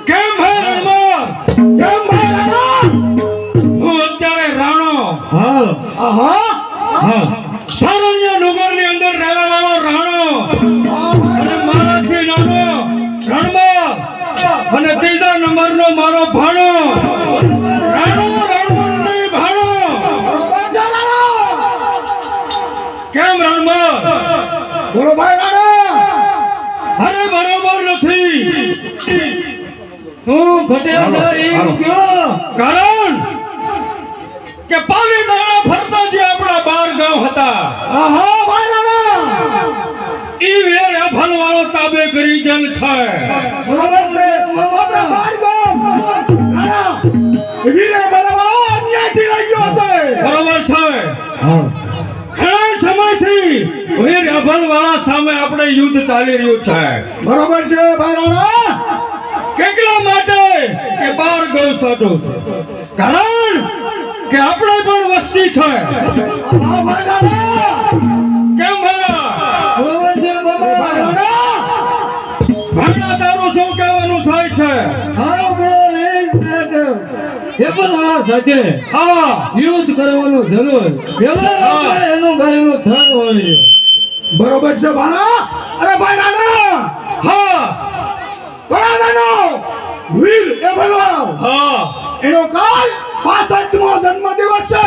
કેમ હું અત્યારે રાણો સારણિયા ડુંગર ની અંદર રહેવા વાળો રાણો અને મારાથી નાનો રણમાં અને ત્રીજા નંબર નો મારો ભાણો રાણો રણમણની ભાણો. કેમ રણમાં બોલો ભાઈ રાણો. અરે બરોબર નથી. તું ઘટેલ છે એમ કયો કારણ કે પાવી દાણા ફરતા જે આપણા 12 ગામ હતા. આહા ભાઈ રાણો. ઈ વેર અફલ વાળો તાબે કરી જન છે. બરોબર છે આપણા 12 ગામ રાણો વીરે બરાબર અન્યાયથી લઈ ગયો છે. બરોબર છે. ઘણા સમયથી વેર અફલ વાળા સામે આપણે યુદ્ધ ચાલી રહ્યું છે. બરોબર છે ભાઈ રાણો. કેટલા માટે કે 12 ગૌ સાટો છે. કારણ કે આપણે પણ વસ્તી છે. આહા ભાઈ રાણો. કેમ ભાઈ બરોબર છે ભાઈ રાણો. ભાગના તારું શું કહેવાનું થાય છે? હા બોલ એ પણ આ સાથે હા યુદ્ધ કરવાનું જરૂર પેલા એનું ભાઈનું ધન હોય. બરોબર છે ભાણા. અરે ભાઈ રાણા. હા બરાબરનો વીર એ ભગવાન હા એનો કાલ 65મો જન્મદિવસ છે.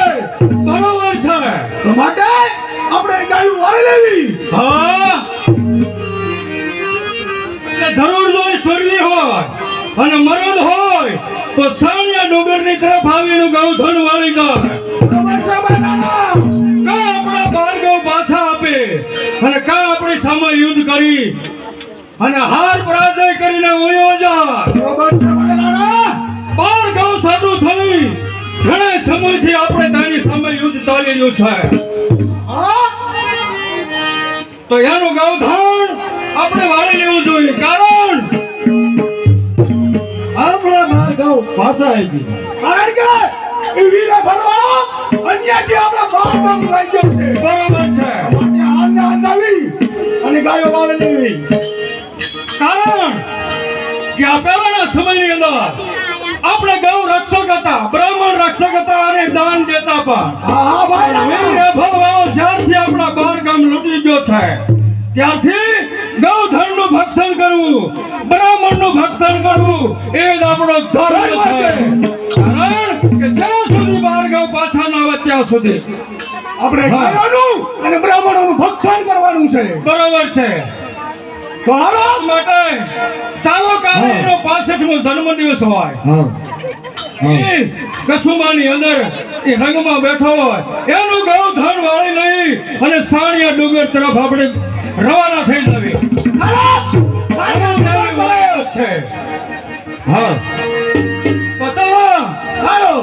બરોબર છે. તો માટે આપણે ગાયું વાળી લેવી. હા જરૂર જો ઈશ્વરની હોય અને મરદ હોય તો સાણિયા ડુંગરની તરફ આવીને ગૌધન વાળી જાય. બરોબર છે ભાઈ રાણા. કા આપણા 12 ગૌ પાછા આપે અને કા આપણી સામે યુદ્ધ કરી અને હાર પરાજય કરીને ઉયો જાય. બરોબર છે ભાઈ રાણા. 12 ગૌ સાટું થઈ ઘણા સમયથી આપણે તારી સામે યુદ્ધ ચાલી રહ્યું છે. હા તો એનું ગૌધન આપણે વાળી લેવું જોઈએ. કારણ આપણા માર્ગો પાછા આવી ગઈ. કારણ કે એ વીરે ભગવાન અન્યથી આપણા બાળકો લઈ ગયો છે. બરોબર છે. માટે હાલને અંદાવી અને ગાયો વાળી લેવી. કારણ કે આ પહેલાના સમયની અંદર આપણે ગૌ રક્ષક હતા, બ્રાહ્મણ રક્ષક હતા અને દાન દેતા પણ. હા ભાઈ રાણા. ભગવાન જ્યારથી આપણા 12 ગામ લૂંટી ગયો છે ત્યારથી ગૌધનનું ભક્ષણ કરવું, બ્રાહ્મણનું ભક્ષણ કરવું એ જ આપણો ધર્મ છે. કારણ કે જ્યાં સુધી 12 ગામ પાછા ન આવે ત્યાં સુધી આપણે ગાયોનું અને બ્રાહ્મણોનું ભક્ષણ કરવાનું છે. બરોબર છે. તો હાલો માટે ચાલો કાલે એનો 65મો જન્મદિવસ હોય. એ કસુંબાની અંદર એ રંગમાં બેઠો હોય એનું ગૌધન વાળી લઈ અને સાણિયા ડુંગર તરફ આપણે રવાના થઈ જવી. છે હા પતા હાલો.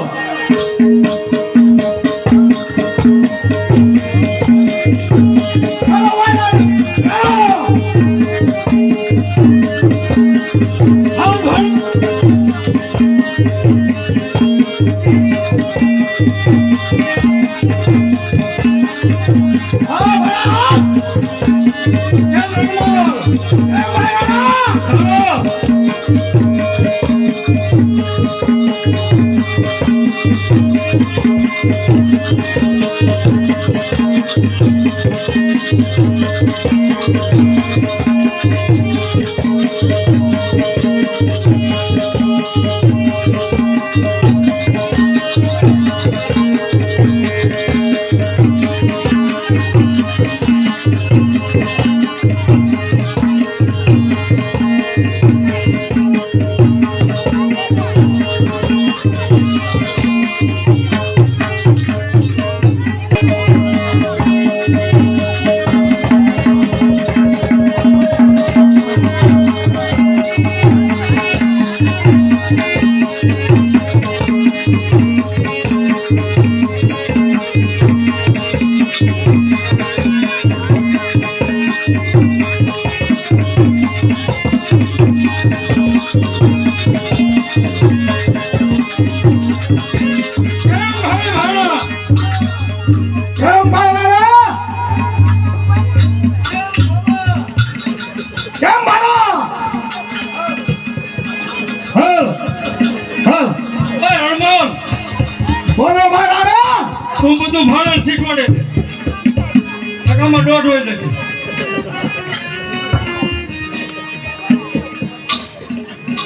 કેમ ભાણા? કેમ ભાણા? હાલ હાલ ઓય હનુમાન, બોલો ભાણા. તું બધું ભાણા શીખવાડે છે. ટકામાં દોઢ હોય છે.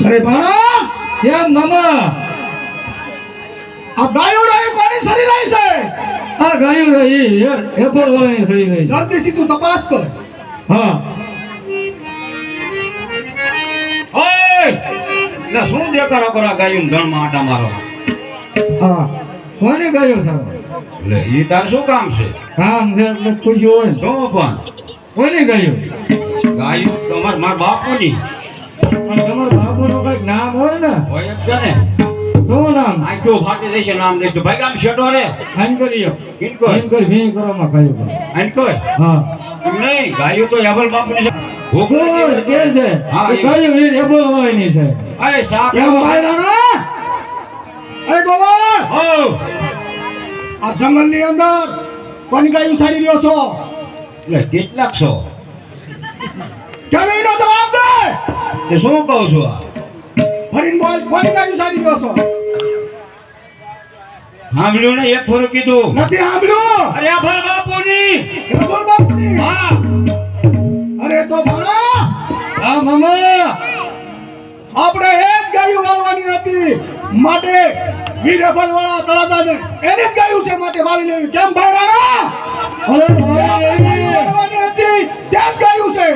અરે ભાણા, કેમ મામા? આ ગાયો રહી કોની સરી રહી છે? આ ગાયો રહી એપલ વાળી સરી રહી. જલ્દી સીધું તપાસ કર. હા. ઓય, લે શું દેખાડો કરો ગાયું ધણમાં આટા મારો? હા. કોની ગાયો છે? લે ઈ તાર શું કામ છે? કામ છે એટલે પૂછ્યું હોય ને. જો પણ કોની ગાયો? ગાયું તમાર માર બાપુની પણ તમારા બાપુનું કઈક નામ હોય ને? હોય જ છે ને. શું નામ? આ કેવું ફાટી જશે નામ દેજો ભાઈ આમ શેડો રે આન કરીયો. કિનકો એમ કરી ભી કરવામાં ગાયો. આન કોઈ હા. નહીં ગાયું તો યાબલ બાપુની છે. કોણ કે છે? હા, એ ગાયો વીર એપલ વાળીની છે. અરે સાપ કેમ ભાઈ રાણા? એ ગોવા! હો આ જંગલની અંદર કોની ગાયું સારી રહ્યો છો? લે કેટલાક છો કેમ એનો જવાબ દે? તે શું કહું છું આ ફરીને બોલ, કોની ગાયું સારી રહ્યો છો? સાંભળ્યું ને એક ફોરું કીધું નથી સાંભળ્યું. અરે આ ભર બાપુની એપલ બાપુની. હા અરે તો ભણા. હા મામા, આપણે એક ગાયું વાળવાની હતી માટે વીર એપલ વાળા તળાદાને એને જ ગાયું છે માટે વાળી લેવી. કેમ ભાઈ રાણા? અરે વાળવાની હતી ત્યાં જ ગાયું છે.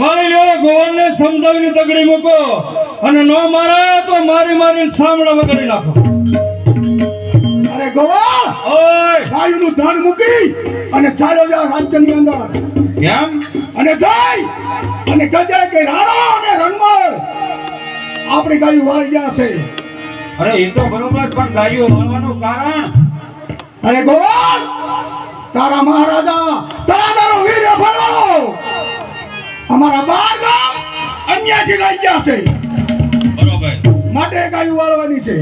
મારી લ્યો ગોવરને સમજાવીને તગડી મૂકો અને નો મારે તો મારી મારીને સામડા વગાડી નાખો. અરે ગોવાળ, ઓય ગાયુંનું ધન મૂકી અને ચાલ્યો જા રાજ્યની અંદર કેમ અને જઈ અને કહેજે કે રાણા અને રણમલ આપણી ગાયું વાળી ગયા છે. અરે એ તો બરોબર પણ ગાયું મારવાનું કારણ અરે ગોવાળ, તારા મહારાજા તારાનો વીર ફરવાનો અમારા 12 ગામ અન્યથી લઈ ગયા છે બરોબર માટે ગાયું વાળવાની છે.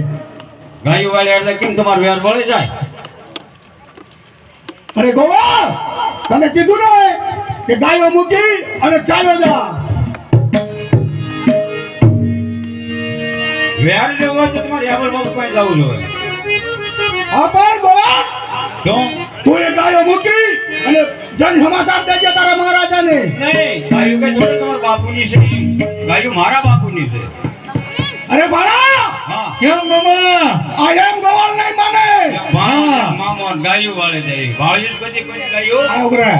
ગાયું વાળે એટલે કેમ તમારું વેર વળી જાય? અરે ગોવાળ, તમે કીધું ને કે ગાયો મૂકી અને ચાલ્યો જા. વેર લેવો હોય તો તમારે યાવલ બાબુ પાસે જવું જોઈએ. આ પણ ગોવાળ, ક્યું? તું એ ગાયો મૂકી અને જન સમાચાર દેજે તારા મહારાજાને. નહીં ગાયું કે જોડે તમારા બાપુની છે ગાયું મારા બાપુની છે. અરે બાળા, હા કેમ મામા? આ એમ ગોવાળ નહીં માને. મામો ગાયું વાળે જાય વાળી બધી કોઈ ગાયું આ ઉભરે,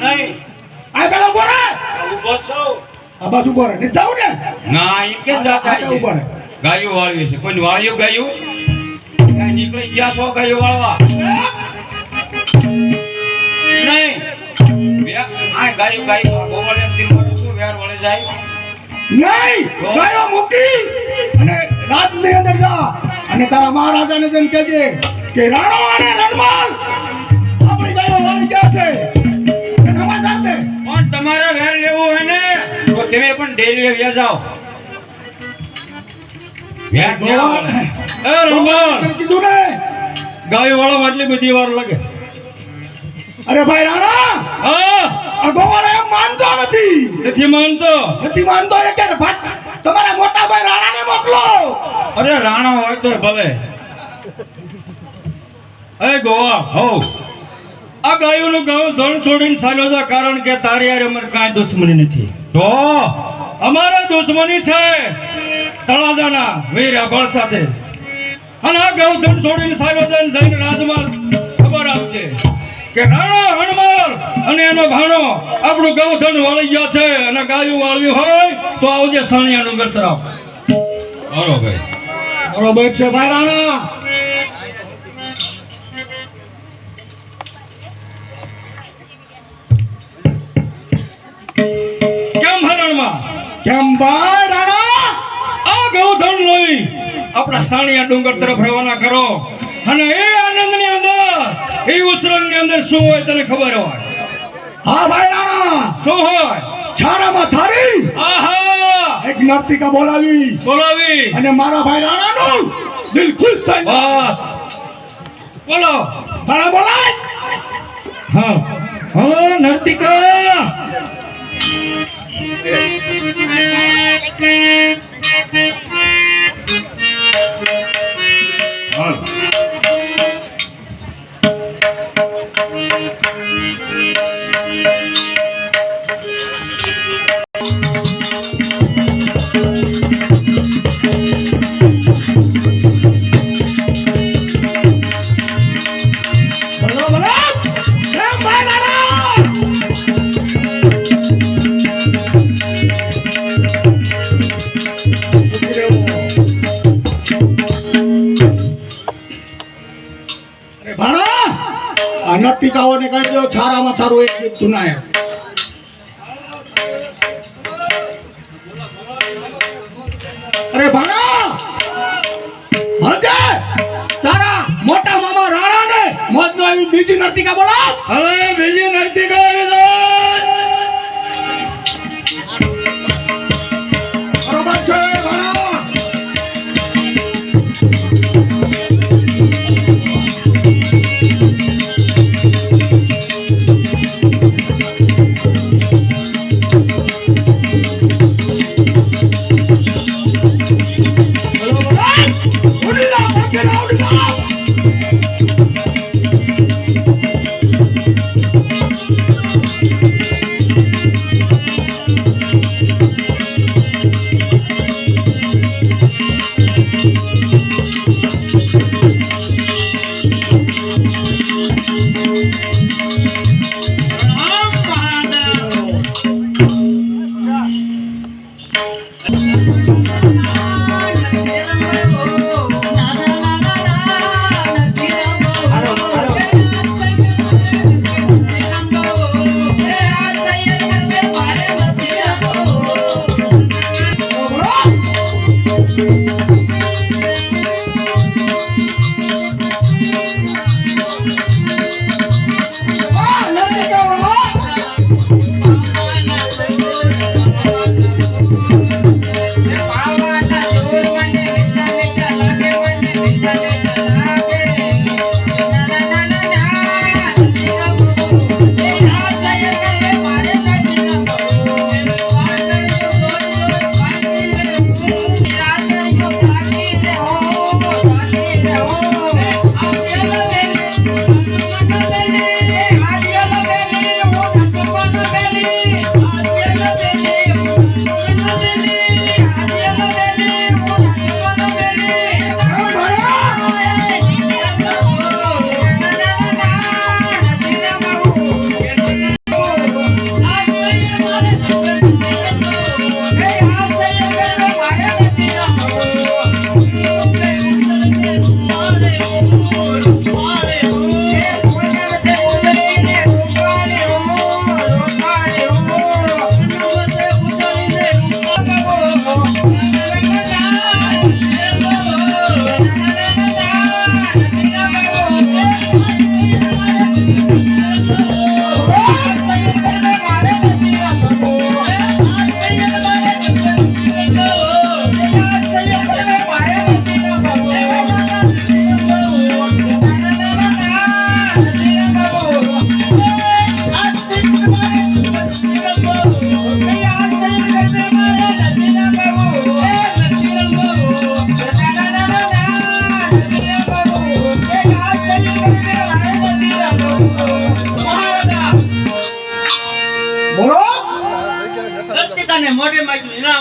નહીં આ પેલા ઉભો રહે. ઉભો છો આ બસ ઉભો રહે. નહીં જાઉં ને? ના એમ કે જાતા આ ઉભો રહે. ગાયું વાળ્યું છે કોઈ વાળ્યું ગાયું ક્યાં નીકળી ગયા છો ગાયું વાળવા? નહીં આ ગાયું ગોવાળ એમ દિન શું વેર વળે જાય? નહીં, ગાયો મૂકી અને રાજની અંદર જા અને તારા મહારાજાને જઈને કહેજે કે રાણો અને રણમાલ આપણી ગાયો વાળી ગયા છે. એ સમાચાર દે. પણ તમારે વેર લેવું હોય ને તો તમે પણ ડેલી વ્યા જાઓ. વેર લેવા પડે. એ રમણ, તને કીધું ને. ગાયો વાળો આટલી બધી વાર લાગે? અરે ભાઈ રાણા, હા આ ગોવાળ એમ માનતો નથી. નથી માનતો. નથી માનતો એ કે તમારા મોટા ભાઈ રાણાને મોકલો. અરે રાણા હોય તો ભલે. એ ગોવા હો આ ગાયોનું ગાઉં ધણ છોડીને ચાલ્યો જા, કારણ કે તારી યાર અમારે કાંઈ દુશ્મની નથી. તો અમારે દુશ્મની છે તળાજાના વીર આભળ સાથે. અને આ ગાઉં ધણ છોડીને ચાલ્યો જાય જઈને રાજમાં ખબર આપજે કે રાણા હણમાલ અને એનો ભાણો આપણું ગાઉં ધણ વાળી ગયા છે, અને ગાયું વાળ્યું હોય તો આવજે સાણિયા ડુંગર તરફ. બરોબર બરોબર છે ભાઈ રાણા. કેમ હરણમાં કેમ ભાઈ રાણા? આ ગૌધન લઈ આપણા સાણિયા ડુંગર તરફ રવાના કરો. અને એ આનંદની અંદર, એ ઉસરંગની અંદર શું હોય તને ખબર હોય? હા ભાઈ રાણા. શું હોય? છારામાં થારી આહા એક નર્તિકા બોલાવી બોલાવી અને મારા ભાઈ રાણાનું દિલ ખુશ થઈ બસ બોલો. રાણા બોલાય. હા હલો નર્તિકા. બોલો બોલો. કેમ ભાઈ રાણા? અરે ભાણા, આ નર્તિકાઓને કહી દો છારામાં છારું એક ગીત સુનાય. અરે ભાણા, હજે તારા મોટા મામા રાણાને મોજનો આવી બીજી નર્તિકા બોલાવ. હવે બીજી નર્તિકા આવી જાય. બરોબર છે ભાણા.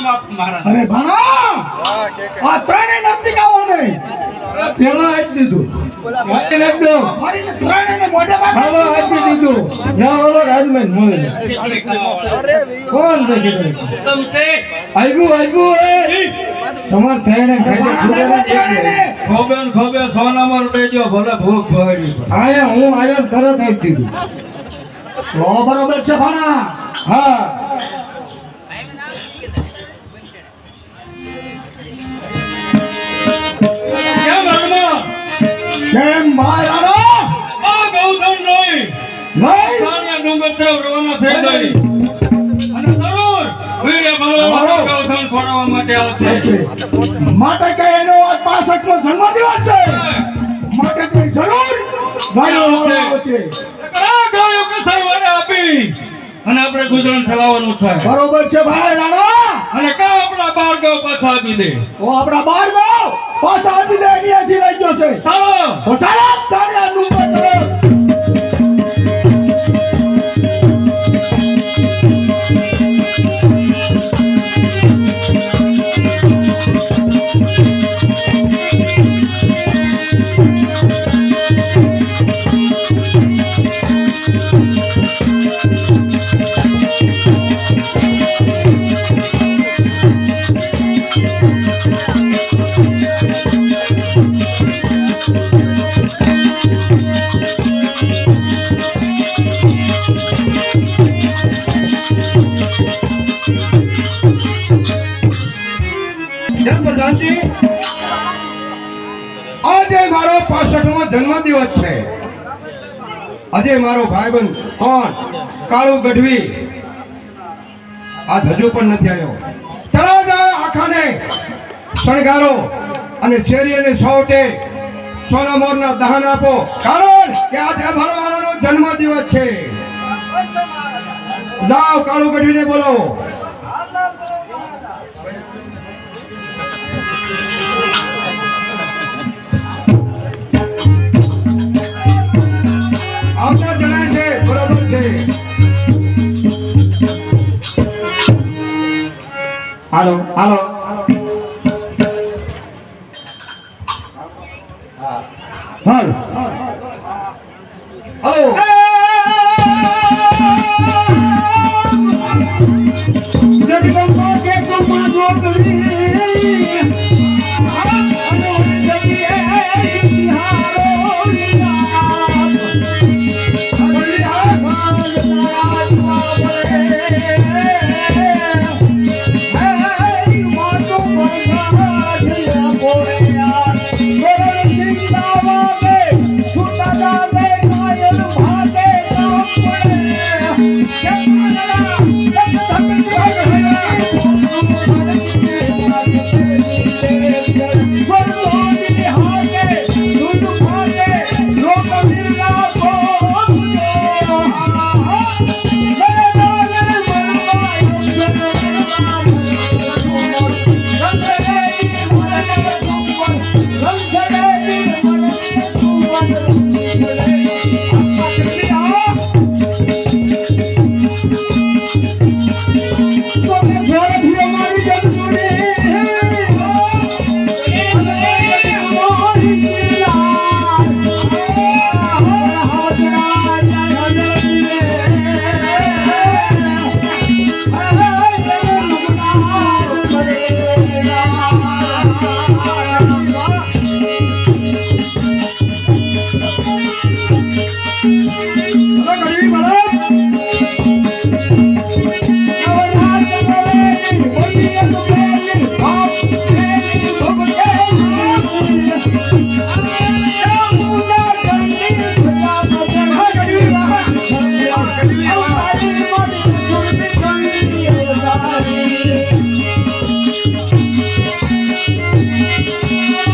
માફ મહારાજ. અરે ભાણા આ ત્રણેય નર્તિકાઓ નહીં પેલા આપી દીધું. એકદમ. ફરીને ત્રણેયને મોઢે ખાવા આપી દીધું. ના ઓલો રાજમહેલ મળે છે. કોણ છે ખીચડી? આવ્યું એ. તમાર થઈને ખાઈ ખોબે ને ખોબે સોનામાં દેજો ભલે ભૂખ ભરી. આયા હું આયો ને તરત આપી દીધું. બરોબર છે ભાણા હા. કેમ હનુમાન? કેમ ભાઈ રાણો આ ગૌધન નહીં. નહીં સાણિયા ડુંગર તરફ રવાના થઈ ગઈ. અને જરૂર વીરે ભલવા ગૌધન છોડવા માટે આવશે. માટે કે એનો આજ 65મો જન્મદિવસ છે માટે કોઈ જરૂર ગાયો લાવવાનો છે આ ગાયો કસાઈવાને આપી અને આપણે ગુજરાન ચલાવવાનું છે. બરોબર છે ભાઈ રાણો અને કા આપણા બાર ગાવ પાછા આપી દે. તો આપણા 12 ગાવ પાછા આપી દે અહીંયાથી લઈ ગયો છે ચાલો. તો ચાલો તાળિયા ડુંગર તરફ પ્રધાનજી આજે મારો 65મો જન્મદિવસ છે. આજે મારો ભાઈબંધ કોણ કાળુ ગઢવી આજ હજુ પણ નથી આવ્યો. તળાજા આખાને શણગારો અને શેરીને સૌટે સોના મોરના દહન આપો કારણ કે આજે મારો વાળાનો જન્મદિવસ છે. જાઓ કાળુ ગઢવીને બોલાવો. આવતા જણાય છે બરોબર છે. હાલો હાલો હાલ હાલો. જગદંબા કે તુમા જોગરી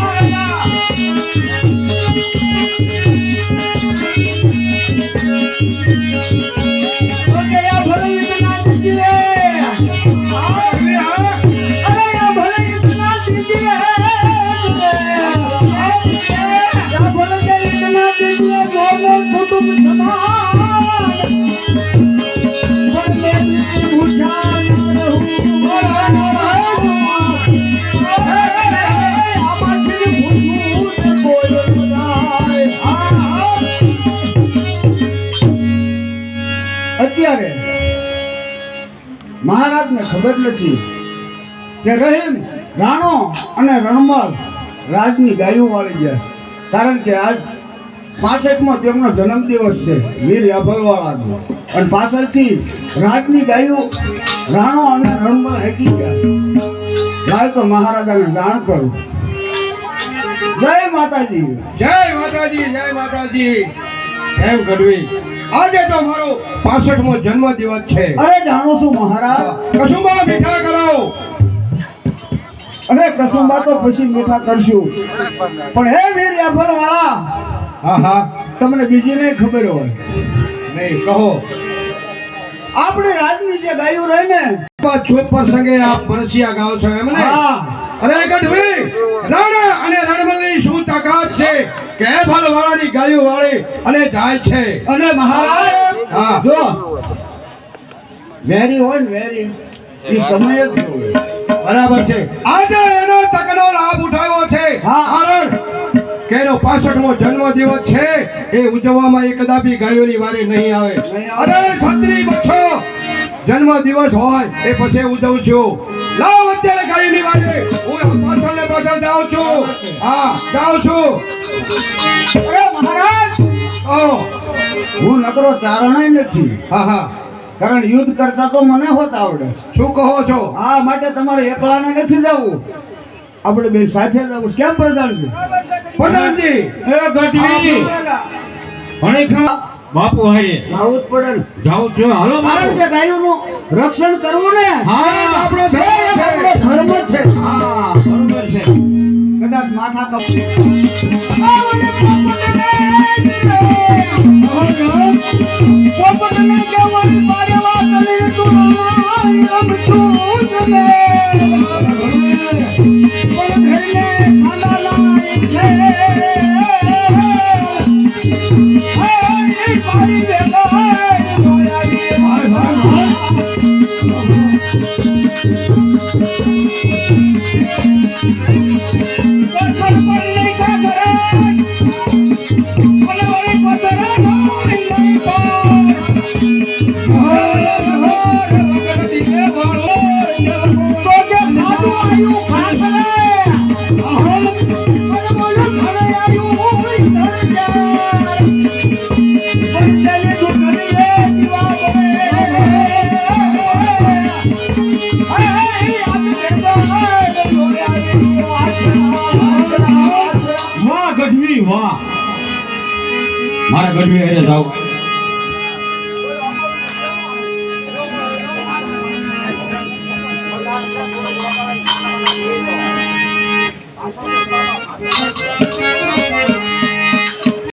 Thank you. ખબર નથી કે રહીમ રાણો અને રણમલ રાજની ગાયું વાળી ગયા, કારણ કે આજ 65મો તેમનો જન્મદિવસ છે વીર યાભલવાળાનો, અને પાછળથી રાજની ગાયું રાણો અને રણમલ હાકી ગયા. લાય તો મહારાજાને જાણ કરું. જય માતાજી. જય માતાજી, જય માતાજી. એમ ગઢવી, આજે તો મારો 65મો જન્મદિવસ છે. અરે જાણું છું મહારાજ. કસુંબા મીઠા કરાવો. અરે કસુંબા તો પછી મીઠા કરશું, પણ હે વીર યાભલવાળા, હા હા, તમને બીજી નહીં ખબર હોય, નહીં કહો. આપણે રાજની જે ગાયું રહે ને, શુભ પ્રસંગે આપ પરસિયા ગાઓ છો એમ ને? હા, અરે ગઢવી, રાણા અને રણમલની શું તાકાત છે કે ભલવાળાની ગાયો વાળી અને જાય છે. અને મહારાજ હા. જો વેરી હોય ને વેરી, એ સમય જ હોય. બરાબર છે. આજે એનો તકનો લાભ ઉઠાવ્યો છે. હા. કારણ કે એનો 65મો જન્મદિવસ છે, એ ઉજવવામાં એ કદાપી ગાયોની વારી નહીં આવે. નહીં આવે. અરે છત્રી બચ્ચો જન્મદિવસ હોય એ પછી ઉજવું છું. લાવ અત્યારે ગાયોની વારી, હું પાછળ ને પાછળ જાઉં છું. હા, જાઉં છું. અરે મહારાજ, ઓહ, હું નકરો ચારણાય નથી, હા હા, કારણ યુદ્ધ કરતા તો મને હોત આવડે છે. શું કહો છો? આ માટે તમારે એકલાને નથી જવું, આપણે બે સાથે જવું. કેમ પ્રધાનજી? પ્રધાનજી, એ ગઢવી ભણેખા બાપુ હારે આવું જ પડે ને. જાઉં છું. હાલો કારણ બાપુ. કે ગાયોનું રક્ષણ કરવું ને હા, આપણો એ આપણો ધર્મ છે. હા, બરોબર છે. કદાચ માથા કપ વાહ ગઢવી વાહ, મારા ગઢવી હારે જાઉં.